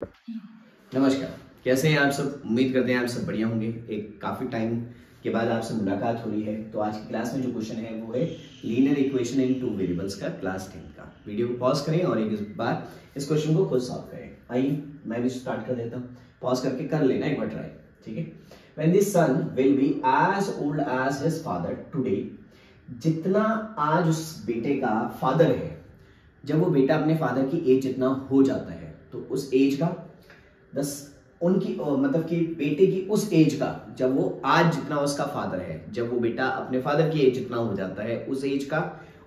नमस्कार। कैसे हैं आप सब? उम्मीद करते हैं आप सब बढ़िया होंगे। एक काफ़ी टाइम के बाद आपसे मुलाकात हो रही है। तो आज की क्लास में जो क्वेश्चन है वो है linear equation in two variables का क्लास 10 का। वीडियो को पॉज करें और एक बार इस क्वेश्चन को खुद सॉल्व करें। आइए मैं भी स्टार्ट कर देता हूँ। पॉज करके कर लेना एक बार ट्राई, ठीक है। When the son will be as old as his father today, जितना आज उस बेटे का फादर है, जब वो बेटा अपने फादर की एज जितना हो जाता है तो उस एज का दस उनकी मतलब कि बेटे की उस एज का, जब वो आज जितना उसका फादर है, जब वो बेटा अपने फादर की एज जितना हो जाता है उस एज का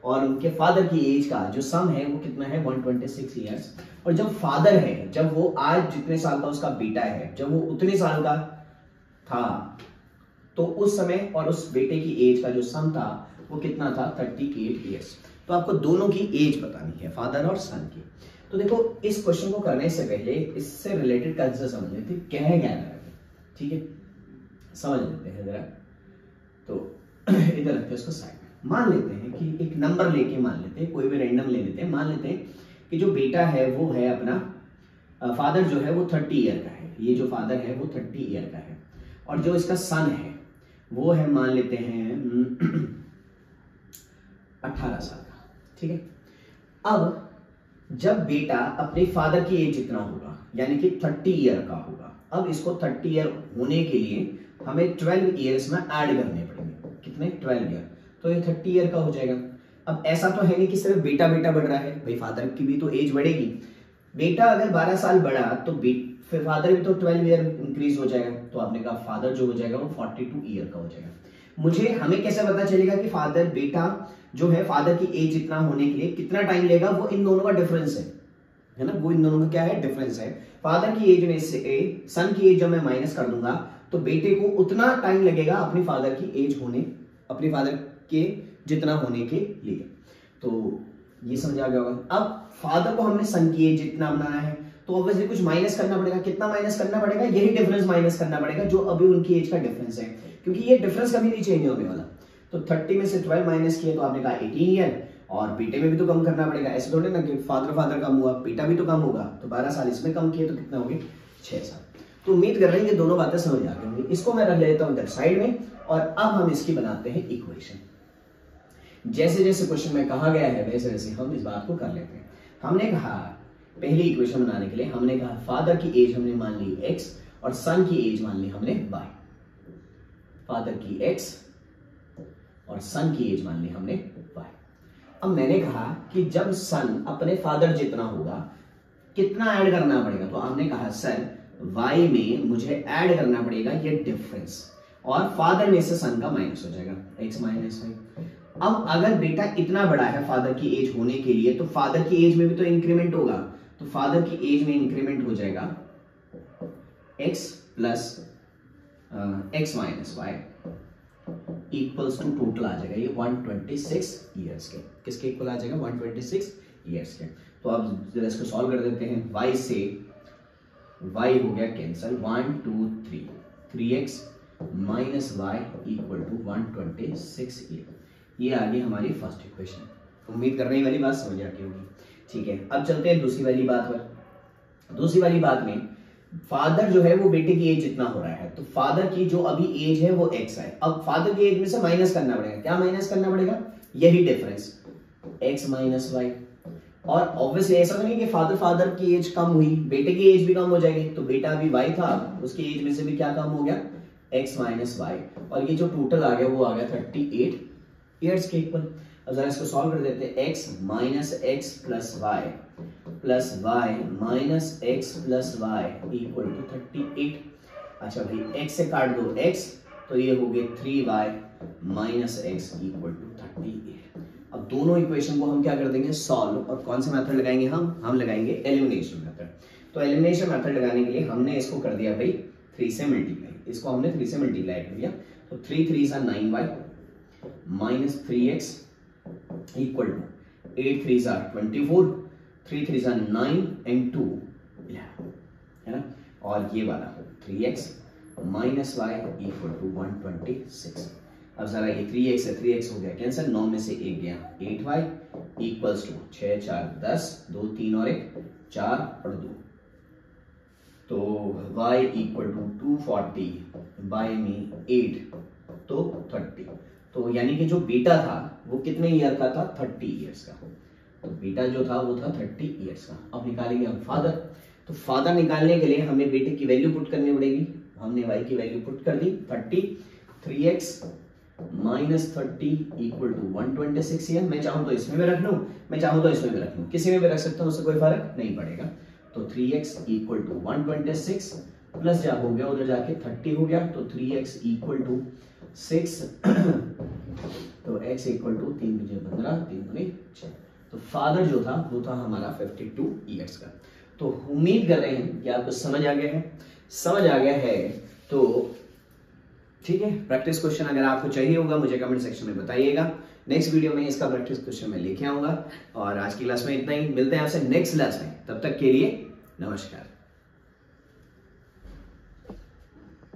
और उनके फादर की एज का जो सम है वो कितना है 126 ईयर्स। और जब फादर है, जब वो आज जितने साल का उसका बेटा है, जब वो उतने साल का था तो उस समय और उस बेटे की एज का जो सम था वो कितना था 38 ईयर्स। तो आपको दोनों की एज बतानी है, फादर और सन की। तो देखो इस क्वेश्चन को करने से पहले इससे रिलेटेड कंसेप्ट समझ लेते हैं क्या है क्या है, ठीक है। समझ लेते हैं जरा। तो इधर रखते हैं इसको साइड में। मान लेते हैं कि एक नंबर लेके मान लेते हैं, कोई भी रैंडम ले लेते हैं। मान लेते हैं कि जो बेटा है वो है अपना फादर जो है वो 30 ईयर का है। ये जो फादर है वो 30 ईयर का है और जो इसका सन है वो है मान लेते हैं 18 साल का, ठीक है। अब जब बेटा अपने फादर की एज जितना होगा यानी कि 30 ईयर का होगा, अब इसको 30 ईयर होने के लिए हमें 12 ईयर्स में ऐड करने पड़ेंगे। कितने? 12 ईयर। तो ये 30 ईयर का हो जाएगा। अब ऐसा तो है नहीं कि सिर्फ बेटा बेटा बढ़ रहा है, भाई फादर की भी तो एज बढ़ेगी। बेटा अगर 12 साल बढ़ा तो फिर फादर भी तो 12 ईयर इंक्रीज हो जाएगा। तो आपने कहा फादर जो हो जाएगा वो 42 ईयर का हो जाएगा। हमें कैसे पता चलेगा कि फादर बेटा जो है फादर की एज जितना होने के लिए कितना टाइम लेगा? वो इन दोनों का डिफरेंस है ना, वो इन दोनों का क्या है? डिफरेंस है। फादर की एज में से सन की एज जब मैं माइनस कर दूंगा तो बेटे को उतना टाइम लगेगा अपने फादर की एज होने, अपने फादर के जितना होने के लिए। तो ये समझ आ गया होगा। अब फादर को हमने सन की एज जितना बनाना है तो ऑब्वियसली कुछ माइनस करना पड़ेगा। कितना माइनस करना पड़ेगा? यही डिफरेंस माइनस करना पड़ेगा जो अभी उनकी एज का डिफरेंस है, क्योंकि ये डिफरेंस कभी नहीं चेंज होने वाला। तो 30 में से 12 माइनस किया तो आपने कहा 18 ईयर, और बेटे में भी तो कम करना पड़ेगा। ऐसे थोड़े ना कि फादर कम हुआ बेटा भी तो कम होगा, तो 12 साल इसमें कम किए तो कितना हो गए? 6 साल। तो उम्मीद कर रहे हैं ये दोनों बातें समझ आ गई होंगी। इसको मैं रख लेता हूं इधर साइड में और अब हम इसकी बनाते हैं इक्वेशन। जैसे जैसे क्वेश्चन में कहा गया है वैसे वैसे हम इस बात को कर लेते हैं। हमने कहा पहली इक्वेशन बनाने के लिए हमने कहा फादर की एज हमने मान ली x और सन की एज मान ली हमने y। फादर की x और सन की एज मान ली हमने y। अब मैंने कहा कि जब सन अपने फादर जितना होगा कितना ऐड करना पड़ेगा? तो हमने कहा सर y में मुझे ऐड करना पड़ेगा ये डिफरेंस, और फादर में से सन का माइनस हो जाएगा x माइनस y। अब अगर बेटा इतना बड़ा है फादर की एज होने के लिए तो फादर की एज में भी तो इंक्रीमेंट होगा। तो फादर की एज में इंक्रीमेंट हो जाएगा x plus x minus y equals to total आ जाएगा ये 126 ईयर्स के। किसके इक्वल आ जाएगा? 126 ईयर्स के। तो अब जरा इसको सॉल्व कर देते हैं। y से y हो गया cancel, 1 2 3 3x minus y equal to 126 year. ये आ गई हमारी फर्स्ट इक्वेशन। उम्मीद कर रहे हैं वाली बात समझ आती होगी, ठीक है। अब चलते हैं दूसरी वाली बात पर। दूसरी वाली बात में फादर जो है वो बेटे की एज जितना हो रहा है, तो फादर की जो अभी एज है वो x है। अब फादर की एज में से माइनस करना पड़ेगा। क्या माइनस करना पड़ेगा? यही डिफरेंस x माइनस वाई। और ऑब्वियसली ऐसा तो नहीं कि फादर की एज कम हुई बेटे की एज भी कम हो जाएगी। तो बेटा अभी y था, उसकी एज में से भी क्या कम हो गया? x minus y. और ये जो टोटल आ गया वो आ गया 38 ईयर्स के इक्वल। अब जरा इसको सॉल्व कर देते हैं। x minus x plus y minus x plus y equal to 38। अच्छा भाई x से काट दो x, तो ये हो गए 3y minus x equal to 38। अब दोनों इक्वेशन को हम क्या कर देंगे? सॉल्व। और कौन सा मेथड लगाएंगे? हम लगाएंगे एलिमिनेशन मेथड। तो एलिमिनेशन मेथड लगाने के लिए हमने इसको कर दिया भाई 3 से मल्टीप्लाई। इसको हमने 3 से मल्टीप्लाई कर दिया तो 3 3 9y minus 3x equal to 8 3 24, 3 3 9 and 2 11, है ना। और ये वाला 3x minus y equal to 126। अब जरा ये 3x से 3x हो गया कैंसिल, 9 में से 1 गया 8y इक्वल्स टू 6 4 10, 2 3 और 1 4 और 2 तो y इक्वल टू 240 बाय में 8 तो 30। तो यानी कि जो बेटा था वो कितने ईयर का था, 30 ईयर्स का। तो बेटा जो था वो था 30 ईयर्स का। अब निकालेंगे हम फादर। तो फादर निकालने के लिए हमें बेटे की वैल्यू पुट करनी पड़ेगी। हमने y की वैल्यू पुट कर दी 30, 3x minus 30 equal to 126 year. मैं चाहूं तो इसमें भी रख लूं, मैं चाहूं तो इसमें भी रख लूं, किसी में भी रख सकता हूं, उससे कोई फर्क नहीं पड़ेगा। तो 3x इक्वल टू 126 प्लस जा हो गया उधर जाके 30 हो गया, तो 3x इक्वल टू 6 तो x इक्वल टू 3 × 15 3 × 6। तो फादर जो था वो था हमारा 52 ईयर्स का। तो उम्मीद कर रहे हैं कि आपको समझ आ गया है। समझ आ गया है तो ठीक है। प्रैक्टिस क्वेश्चन अगर आपको चाहिए होगा मुझे कमेंट सेक्शन में बताइएगा। नेक्स्ट वीडियो में इसका प्रैक्टिस क्वेश्चन मैं लेके आऊंगा। और आज की क्लास में इतना ही, मिलते हैं आपसे नेक्स्ट क्लास में, तब तक के लिए नमस्कार।